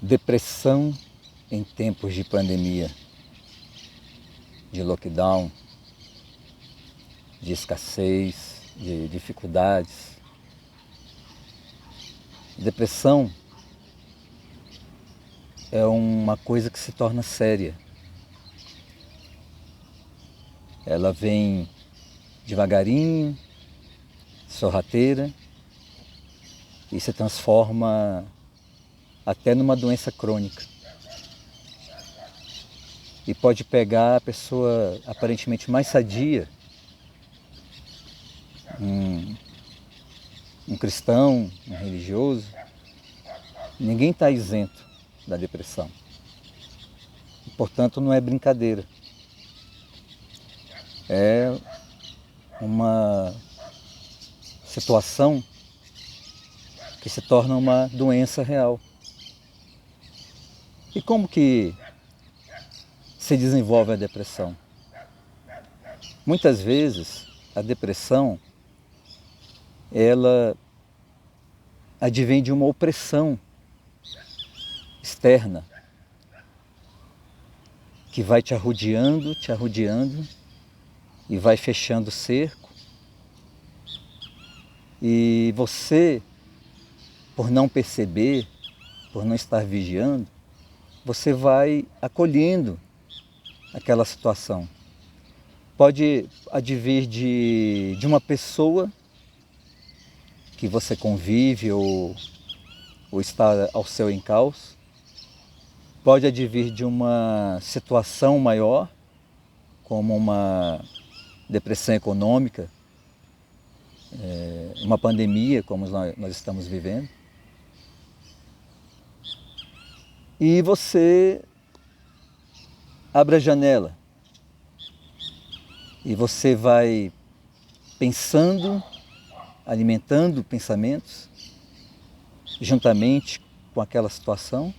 Depressão em tempos de pandemia, de lockdown, de escassez, de dificuldades. Depressão é uma coisa que se torna séria. Ela vem devagarinho, sorrateira, e se transforma até numa doença crônica. E pode pegar a pessoa aparentemente mais sadia, um cristão, um religioso. Ninguém está isento da depressão. Portanto, não é brincadeira. É uma situação que se torna uma doença real. E como que se desenvolve a depressão? Muitas vezes a depressão ela advém de uma opressão externa que vai te arrodeando e vai fechando o cerco. E você, por não perceber, por não estar vigiando, você vai acolhendo aquela situação. Pode advir de uma pessoa que você convive ou está ao seu encalço. Pode advir de uma situação maior, como uma depressão econômica, uma pandemia como nós estamos vivendo. E você abre a janela e você vai pensando, alimentando pensamentos, juntamente com aquela situação,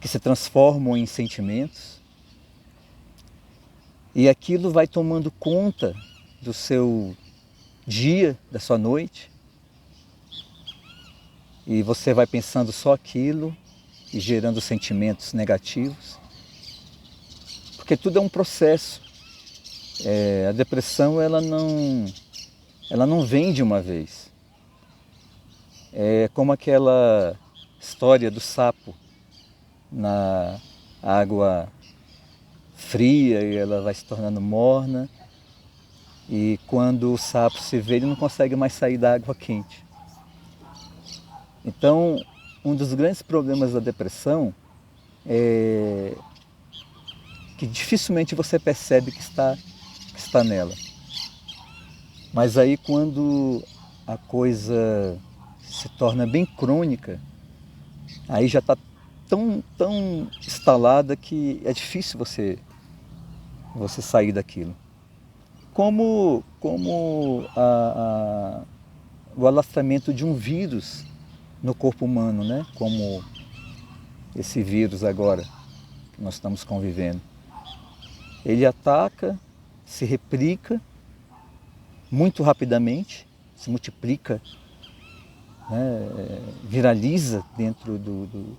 que se transformam em sentimentos, e aquilo vai tomando conta do seu dia, da sua noite, e você vai pensando só aquilo e gerando sentimentos negativos, porque tudo é um processo. A depressão ela não vem de uma vez. É como aquela história do sapo na água fria e ela vai se tornando morna, e quando o sapo se vê, ele não consegue mais sair da água quente. Então, um dos grandes problemas da depressão é que dificilmente você percebe que está nela. Mas aí quando a coisa se torna bem crônica, aí já está tão instalada que é difícil você sair daquilo. Como o alastramento de um vírus no corpo humano, né? Como esse vírus agora que nós estamos convivendo. Ele ataca, se replica muito rapidamente, se multiplica, né? Viraliza dentro do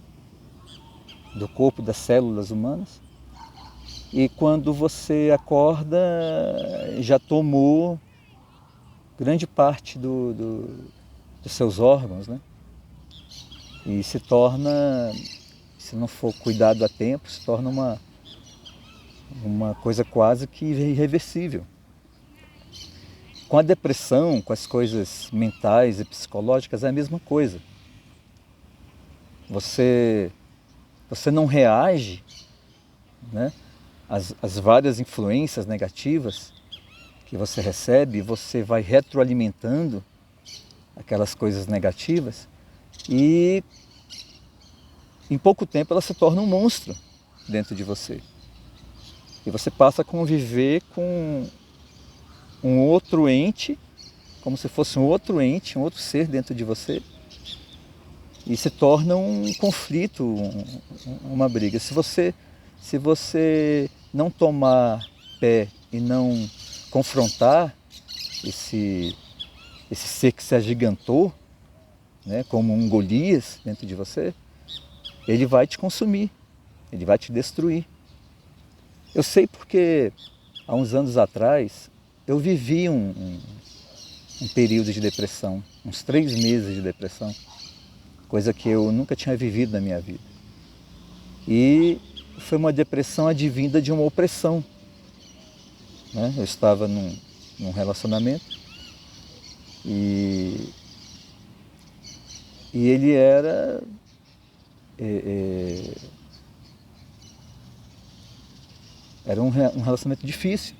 corpo, das células humanas. E quando você acorda, já tomou grande parte dos seus órgãos, né? E se torna, se não for cuidado a tempo, se torna uma coisa quase que irreversível. Com a depressão, com as coisas mentais e psicológicas, é a mesma coisa. Você não reage, né, às várias influências negativas que você recebe, você vai retroalimentando aquelas coisas negativas e em pouco tempo ela se torna um monstro dentro de você. E você passa a conviver com um outro ente, como se fosse um outro ente, um outro ser dentro de você, e se torna um conflito, uma briga. Se você não tomar pé e não confrontar esse ser que se agigantou, né, como um Golias dentro de você, ele vai te consumir, ele vai te destruir. Eu sei porque há uns anos atrás eu vivi um período de depressão, uns 3 meses de depressão, coisa que eu nunca tinha vivido na minha vida. E foi uma depressão advinda de uma opressão, né? Eu estava num relacionamento e ele era era um relacionamento difícil.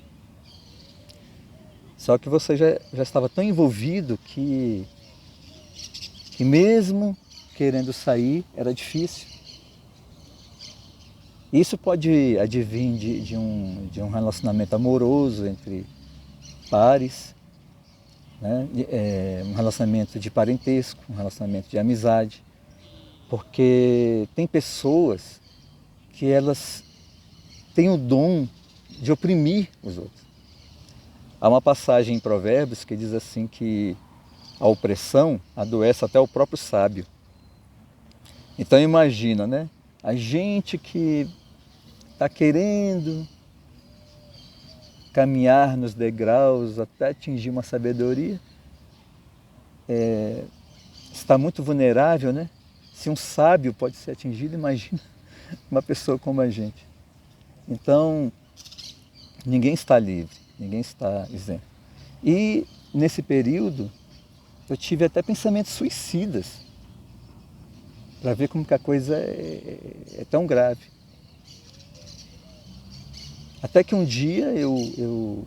Só que você já estava tão envolvido que mesmo querendo sair era difícil. Isso pode advir de um relacionamento amoroso entre pares, né? Um relacionamento de parentesco, um relacionamento de amizade, porque tem pessoas que elas têm o dom de oprimir os outros. Há uma passagem em Provérbios que diz assim que a opressão adoece até o próprio sábio. Então imagina, né? A gente que está querendo caminhar nos degraus até atingir uma sabedoria, está muito vulnerável, né? Se um sábio pode ser atingido, imagina uma pessoa como a gente. Então, ninguém está livre, ninguém está isento. E nesse período, eu tive até pensamentos suicidas, para ver como que a coisa é tão grave. Até que um dia eu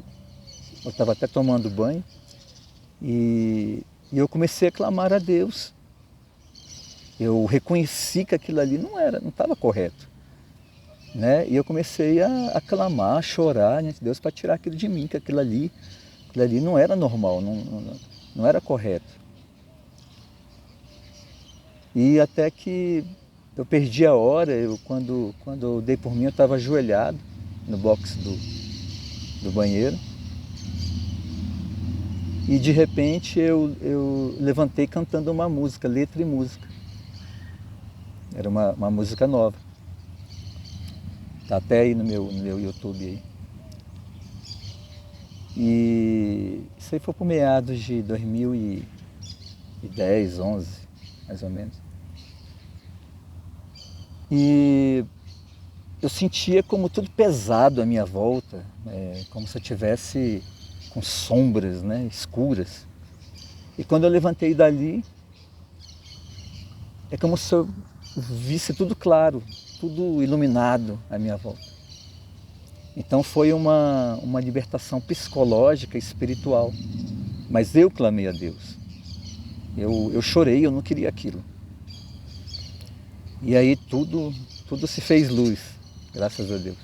estava até tomando banho e eu comecei a clamar a Deus. Eu reconheci que aquilo ali não estava correto, né? E eu comecei a clamar, a chorar diante de Deus para tirar aquilo de mim, que aquilo ali não era normal, não era correto. E até que eu perdi a hora, quando eu dei por mim, eu estava ajoelhado no box do banheiro. E de repente eu levantei cantando uma música, letra e música. Era uma música nova. Está até aí no meu YouTube aí. E isso aí foi por meados de 2010, 11, mais ou menos. E eu sentia como tudo pesado à minha volta, como se eu tivesse com sombras, né, escuras. E quando eu levantei dali, é como se eu visse tudo claro, tudo iluminado à minha volta. Então foi uma libertação psicológica e espiritual. Mas eu clamei a Deus. Eu chorei, eu não queria aquilo. E aí tudo se fez luz, graças a Deus.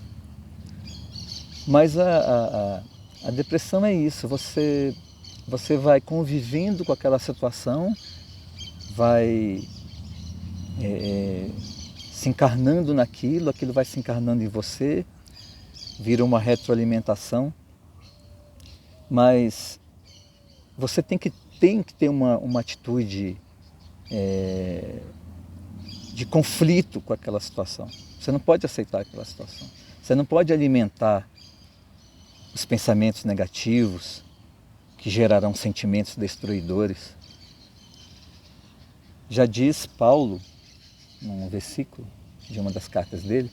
Mas a depressão é isso, você vai convivendo com aquela situação, vai se encarnando naquilo, aquilo vai se encarnando em você, vira uma retroalimentação, mas você tem que ter uma atitude de conflito com aquela situação. Você não pode aceitar aquela situação. Você não pode alimentar os pensamentos negativos que gerarão sentimentos destruidores. Já diz Paulo, num versículo de uma das cartas dele,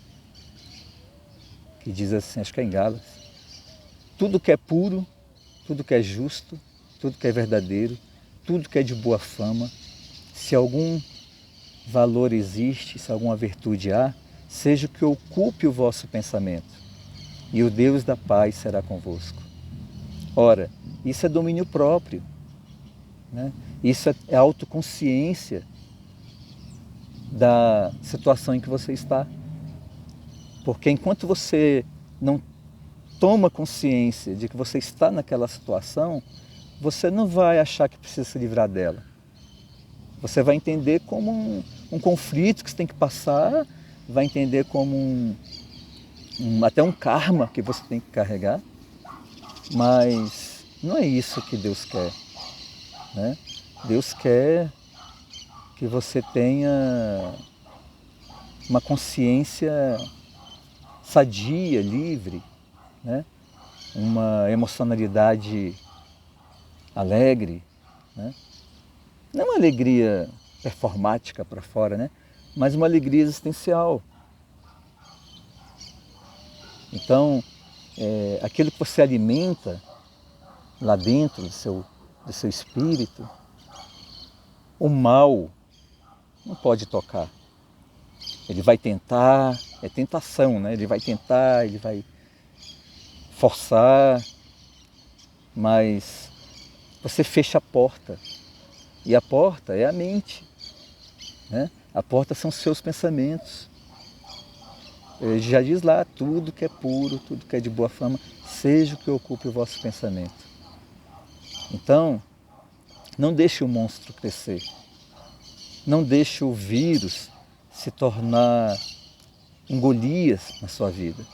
que diz assim, acho que é em Gálatas: tudo que é puro, tudo que é justo, tudo que é verdadeiro, tudo que é de boa fama, se algum valor existe, se alguma virtude há, seja o que ocupe o vosso pensamento, e o Deus da paz será convosco. Ora, isso é domínio próprio, né? Isso é autoconsciência da situação em que você está. Porque enquanto você não toma consciência de que você está naquela situação, você não vai achar que precisa se livrar dela. Você vai entender como um conflito que você tem que passar, vai entender como até um karma que você tem que carregar, mas não é isso que Deus quer, né? Deus quer que você tenha uma consciência sadia, livre, né? Uma emocionalidade alegre, né? Não uma alegria performática para fora, né? Mas uma alegria existencial. Então, aquilo que você alimenta lá dentro do seu espírito, o mal não pode tocar. Ele vai tentar, é tentação, né? Ele vai tentar, ele vai forçar, mas você fecha a porta. E a porta é a mente, né? A porta são os seus pensamentos. Ele já diz lá, tudo que é puro, tudo que é de boa fama, seja o que ocupe o vosso pensamento. Então, não deixe o monstro crescer. Não deixe o vírus se tornar um Golias na sua vida.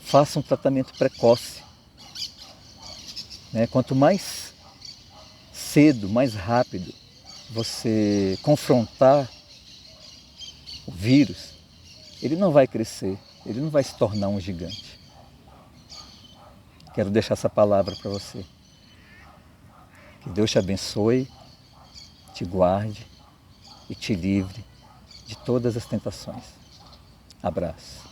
Faça um tratamento precoce. Quanto mais cedo, mais rápido você confrontar o vírus, ele não vai crescer, ele não vai se tornar um gigante. Quero deixar essa palavra para você. Que Deus te abençoe, te guarde e te livre de todas as tentações. Abraço.